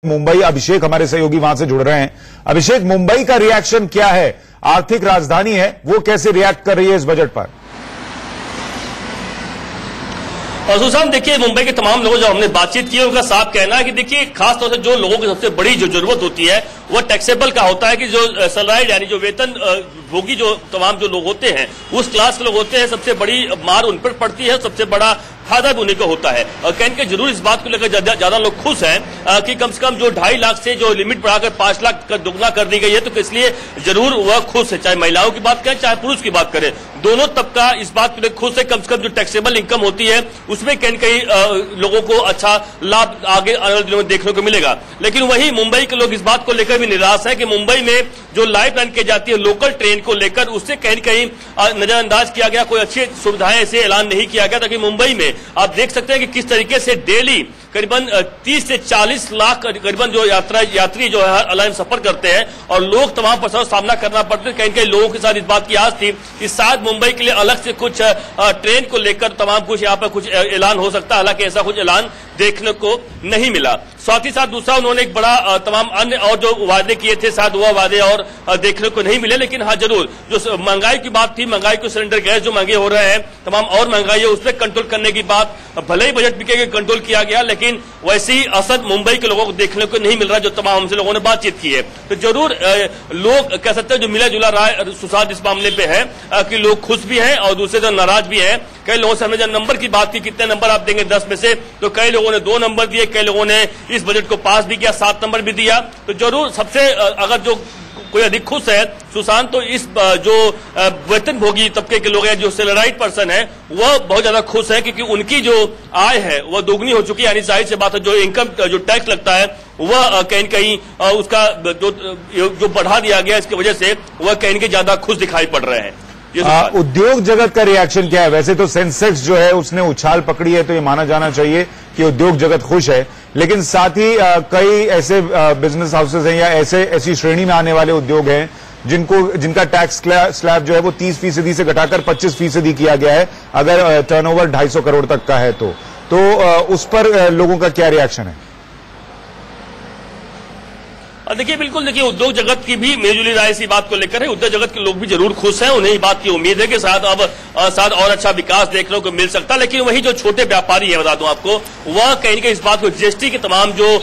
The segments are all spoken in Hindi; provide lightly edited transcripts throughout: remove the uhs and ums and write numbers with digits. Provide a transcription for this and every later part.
मुंबई अभिषेक हमारे सहयोगी वहां से जुड़ रहे हैं। अभिषेक, मुंबई का रिएक्शन क्या है? आर्थिक राजधानी है, वो कैसे रिएक्ट कर रही है इस बजट पर? सुशांत, देखिए मुंबई के तमाम लोगों जो हमने बातचीत की उनका साफ कहना है कि देखिए खासतौर से जो लोगों की सबसे बड़ी जो जरूरत होती है वो टैक्सेबल का होता है कि जो सैलराइड यानी जो वेतन भोगी जो तमाम जो लोग होते हैं उस क्लास के लोग होते हैं, सबसे बड़ी मार उन पर पड़ती है, सबसे बड़ा फायदा भी उन्हीं को होता है। और कहीं के जरूर इस बात को लेकर ज्यादा लोग खुश हैं कि कम से कम जो 2.5 लाख से जो लिमिट बढ़ाकर 5 लाख का दुगना कर दी गई है, तो इसलिए जरूर वह खुश है। चाहे महिलाओं की बात करें चाहे पुरुष की बात करें, दोनों तबका इस बात को लेकर खुश है। कम से कम जो टैक्सेबल इनकम होती है उसमें कहीं लोगों को अच्छा लाभ आगे आने वाले दिनों में देखने को मिलेगा। लेकिन वही मुंबई के लोग इस बात को लेकर भी निराश है कि मुंबई में जो लाइफ लाइन की जाती है लोकल ट्रेन को लेकर, उससे कहीं नजरअंदाज किया गया, कोई अच्छी सुविधाएं ऐसे ऐलान नहीं किया गया। ताकि मुंबई में आप देख सकते हैं कि किस तरीके से डेली करीबन 30 से 40 लाख करीबन जो यात्री जो है अलाइन सफर करते हैं और लोग तमाम परेशानियों का सामना करना पड़ता है। कहीं लोगों के साथ इस बात की आस थी कि शायद मुंबई के लिए अलग से कुछ ट्रेन को लेकर तमाम कुछ यहाँ पर कुछ ऐलान हो सकता है, हालांकि ऐसा कुछ ऐलान देखने को नहीं मिला। साथ ही साथ दूसरा उन्होंने एक बड़ा तमाम अन्य और जो वादे किए थे शायद वह वादे और देखने को नहीं मिले। लेकिन हाँ जरूर जो महंगाई की बात थी, महंगाई को सिलेंडर गैस जो महंगे हो रहे हैं, तमाम और महंगाई है, उस पर कंट्रोल करने की बात भले ही बजट में कंट्रोल किया गया, लेकिन वैसे ही असर मुंबई के लोगों को देखने को नहीं मिल रहा जो तमाम हमसे लोगों ने बातचीत की है। तो जरूर लोग कह सकते हैं जो मिला जुला राय सुशांत इस मामले पे है कि लोग खुश भी हैं और दूसरे तरफ नाराज भी हैं। कई लोगों से हमने जब नंबर की बात की, कितने नंबर आप देंगे 10 में से, तो कई लोगों ने 2 नंबर दिए, कई लोगों ने इस बजट को पास भी किया, 7 नंबर भी दिया। तो जरूर सबसे अगर जो कोई अधिक खुश है सुशांत, तो इस जो वेतन भोगी तबके के लोग हैं, जो सैलराइड पर्सन है, वह बहुत ज्यादा खुश है क्योंकि उनकी जो आय है वह दोगुनी हो चुकी है। यानी जाहिर सी बात है जो इनकम जो टैक्स लगता है वह कहीं उसका जो बढ़ा दिया गया, इसकी वजह से वह कहीं ज्यादा खुश दिखाई पड़ रहे हैं। उद्योग जगत का रिएक्शन क्या है? वैसे तो सेंसेक्स जो है उसने उछाल पकड़ी है, तो ये माना जाना चाहिए कि उद्योग जगत खुश है, लेकिन साथ ही कई ऐसे बिजनेस हाउसेज हैं या ऐसी श्रेणी में आने वाले उद्योग हैं जिनका टैक्स स्लैब जो है वो 30% से घटाकर 25% किया गया है अगर टर्नओवर 250 करोड़ तक का है तो उस पर लोगों का क्या रिएक्शन है? देखिए बिल्कुल, देखिए उद्योग जगत की भी मिलजुली राय इसी बात को लेकर है। उद्योग जगत के लोग भी जरूर खुश हैं, उन्हें इस बात की उम्मीद है कि शायद अब और अच्छा विकास देखने को मिल सकता है। लेकिन वही जो छोटे व्यापारी है, बता दूं आपको, वह कहीं इस बात को जीएसटी के तमाम जो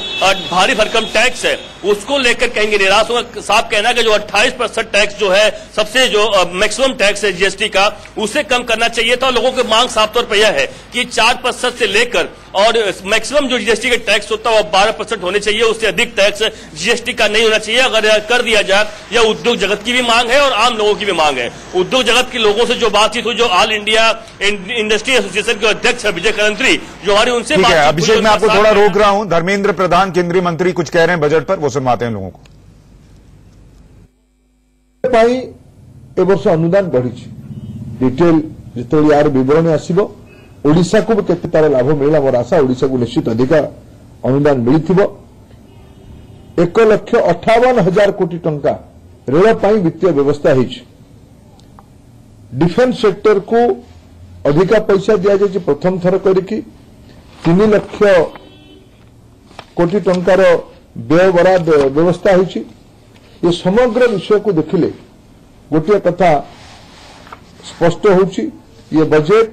भारी भरकम टैक्स है उसको लेकर कहेंगे निराश होगा। साफ कहना है कि जो 28% टैक्स जो है, सबसे जो मैक्सिमम टैक्स है जीएसटी का, उसे कम करना चाहिए था। लोगों की मांग साफ तौर पर यह है कि 4% से लेकर और मैक्सिमम जो जीएसटी का टैक्स होता है वह 12% होने चाहिए, उससे अधिक टैक्स जीएसटी का नहीं होना चाहिए। अगर कर दिया जाए, यह उद्योग जगत की भी मांग है और आम लोगों की भी मांग है। उद्योग जगत के लोगों से जो बातचीत हुई, जो ऑल इंडिया इंडस्ट्री एसोसिएशन के अध्यक्ष है विजय कलंत्री, जो हमारी उनसे बात। अभिषेक, मैं आपको थोड़ा रोक रहा हूं। धर्मेंद्र प्रधान केंद्रीय मंत्री कुछ कह रहे हैं बजट पर, वो सुनवाते हैं लोगों को। ए वर्ष अनुदान बढ़ी डिटेल जिते यार विवरणी आसो ओडिशा को केते तार लाभ मिला, मोर आशा ओडिशा को निश्चित अधिक अनुदान मिली। 1,58,000 कोटी टंका रेल पाई वित्तीय व्यवस्था होती। डिफेन्स सेक्टर को अधिका पैसा दि जाए, प्रथम थर करके 3 लाख कोटी टंकार व्यय बराद व्यवस्था होती। ये समग्र विषय को देखिले गोटे कथा स्पष्ट होची, ये बजेट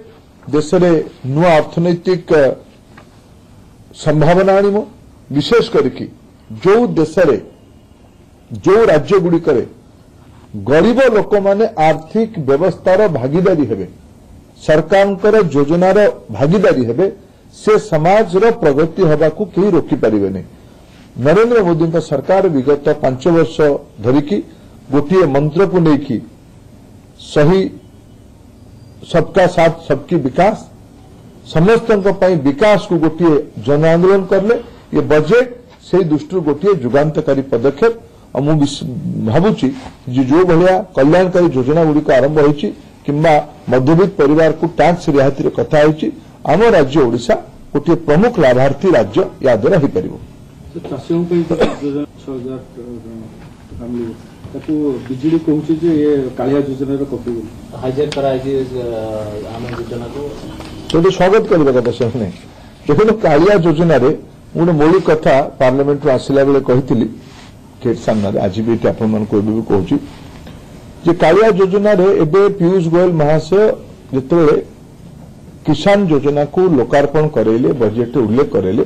देश में नुआ अर्थनैतिक संभावना आनिमो। विशेष करके जो देश जो राज्य गुड़िक गरीब लोक माने आर्थिक व्यवस्थार भागीदारी हेबे, सरकार योजनार भागीदारी हेबे, से समाज प्रगति हवा को कहीं रोकी पारिबेनी। नरेंद्र मोदी का सरकार विगत 5 वर्ष धरिकी गोटे मंत्र को लेकिन सही सबका साथ सबकी विकास, समस्त विकास को गोटे जन आंदोलन करले। ये बजेट से दृष्टि गोटे जुगांतकारी पदक्षेप। और मुझे भावुची जो भाया कल्याणकारी योजना गुड़िक आरंभ होती कि मध्यवित्त परिवार को टैक्स रिहाती कथा होती, आम राज्य ओडिशा गोटे प्रमुख लाभार्थी राज्य या द्वारा हो पार। विजेडी कहूँ ये कालिया योजना कपी हाईजैक तो स्वागत करवा कथा से देखो कालिया योजन गोटे मौलिक कथा पार्लियामेंट आसला बेले कही गेट सामने आज भी आपण कहूँ जे कालिया योजना रे एबे पीयूष गोयल महाशय जिते किसान योजना को लोकार्पण करेले बजट उल्लेख करेले।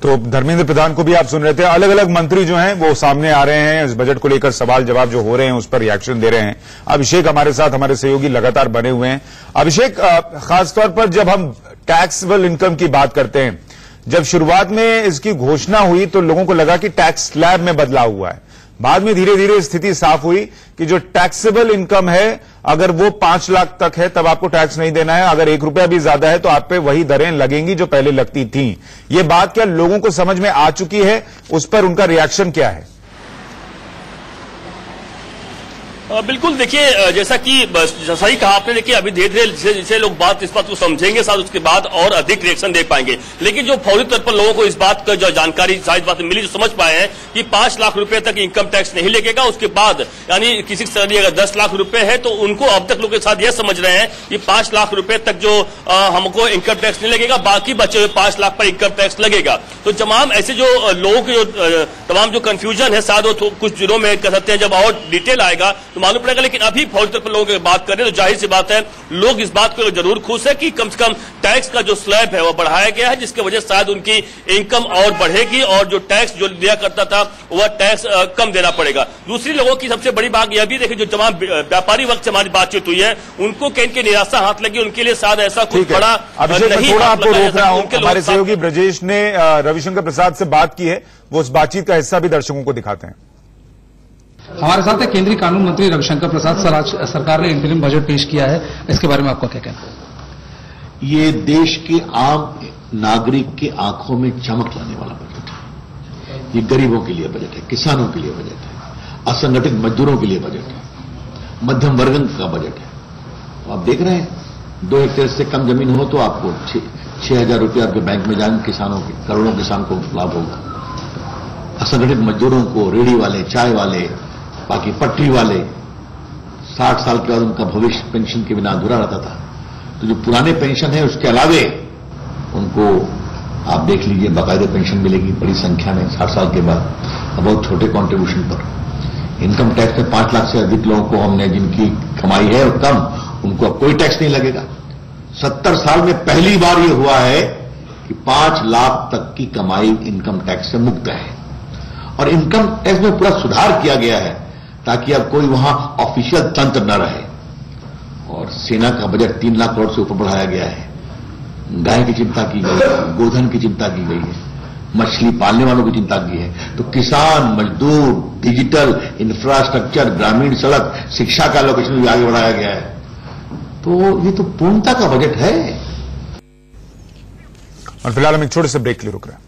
तो धर्मेंद्र प्रधान को भी आप सुन रहे थे। अलग अलग मंत्री जो हैं वो सामने आ रहे हैं, इस बजट को लेकर सवाल जवाब जो हो रहे हैं उस पर रिएक्शन दे रहे हैं। अभिषेक हमारे साथ, हमारे सहयोगी लगातार बने हुए हैं। अभिषेक, खासतौर पर जब हम टैक्सेबल इनकम की बात करते हैं, जब शुरुआत में इसकी घोषणा हुई तो लोगों को लगा कि टैक्स स्लैब में बदलाव हुआ है। बाद में धीरे धीरे स्थिति साफ हुई कि जो टैक्सेबल इनकम है अगर वो 5 लाख तक है तब आपको टैक्स नहीं देना है, अगर 1 रुपया भी ज्यादा है तो आप पे वही दरें लगेंगी जो पहले लगती थी। ये बात क्या लोगों को समझ में आ चुकी है? उस पर उनका रिएक्शन क्या है? बिल्कुल, देखिए जैसा कि सही कहा आपने, देखिए अभी धीरे धीरे जिसे लोग इस बात को समझेंगे, साथ उसके बाद और अधिक रिएक्शन दे पाएंगे। लेकिन जो फौरी तौर पर लोगों को इस बात का जो जानकारी शायद बात मिली, जो समझ पाए हैं कि 5 लाख रुपए तक इनकम टैक्स नहीं लगेगा। उसके बाद यानी किसी सैलरी अगर 10 लाख रुपए है तो उनको अब तक लोग के साथ यह समझ रहे हैं कि 5 लाख रुपए तक जो हमको इनकम टैक्स नहीं लगेगा, बाकी बचे हुए 5 लाख पर इनकम टैक्स लगेगा। तो तमाम ऐसे जो लोगों के जो तमाम जो कंफ्यूजन है, शायद वो कुछ दिनों में कह सकते हैं जब और डिटेल आएगा तो मालूम पड़ेगा। लेकिन अभी फौरी तौर पर लोगों की बात करें तो जाहिर सी बात है लोग इस बात को जरूर खुश है कि कम से कम टैक्स का जो स्लैब है वो बढ़ाया गया है, जिसकी वजह से शायद उनकी इनकम और बढ़ेगी और जो टैक्स जो दिया करता था वह टैक्स कम देना पड़ेगा। दूसरी लोगों की सबसे बड़ी बात यह भी देखिए, जो तमाम व्यापारी वक्त से हमारी बातचीत हुई है उनको कहीं की निराशा हाथ लगी, उनके लिए शायद ऐसा कुछ बड़ा नहीं। थोड़ा आपको रोक रहा हूं, हमारे सहयोगी ब्रजेश ने रविशंकर प्रसाद से बात की है, वो उस बातचीत का हिस्सा भी दर्शकों को दिखाते हैं। हमारे साथ है केंद्रीय कानून मंत्री रविशंकर प्रसाद। सर, आज सरकार ने इंतरिम बजट पेश किया है, इसके बारे में आपका क्या कहना है? ये देश के आम नागरिक की आंखों में चमक लाने वाला बजट है। ये गरीबों के लिए बजट है, किसानों के लिए बजट है, असंगठित मजदूरों के लिए बजट है, मध्यम वर्ग का बजट है। तो आप देख रहे हैं 2 हेक्टेयर से कम जमीन हो तो आपको 6,000 रुपये आपके बैंक में जाएंगे, किसानों के करोड़ों किसान को लाभ होगा। असंगठित मजदूरों को, रेहड़ी वाले, चाय वाले, बाकी पटरी वाले, 60 साल के बाद उनका भविष्य पेंशन के बिना अधूरा रहता था। तो जो पुराने पेंशन है उसके अलावे उनको आप देख लीजिए बाकायदे पेंशन मिलेगी बड़ी संख्या में 60 साल के बाद, बहुत छोटे कॉन्ट्रीब्यूशन पर। इनकम टैक्स में 5 लाख से अधिक लोगों को हमने, जिनकी कमाई है और कम, उनको अब कोई टैक्स नहीं लगेगा। 70 साल में पहली बार यह हुआ है कि 5 लाख तक की कमाई इनकम टैक्स से मुक्त है। और इनकम टैक्स में पूरा सुधार किया गया है ताकि अब कोई वहां ऑफिशियल तंत्र न रहे। और सेना का बजट 3 लाख करोड़ से ऊपर बढ़ाया गया है। गाय की चिंता की गई है, गोधन की चिंता की गई है, मछली पालने वालों की चिंता की है। तो किसान, मजदूर, डिजिटल इंफ्रास्ट्रक्चर, ग्रामीण सड़क, शिक्षा का लोकेशन भी आगे बढ़ाया गया है। तो ये तो पूर्णता का बजट है। और फिलहाल हम एक छोटे से ब्रेक के लिए रुक रहे हैं।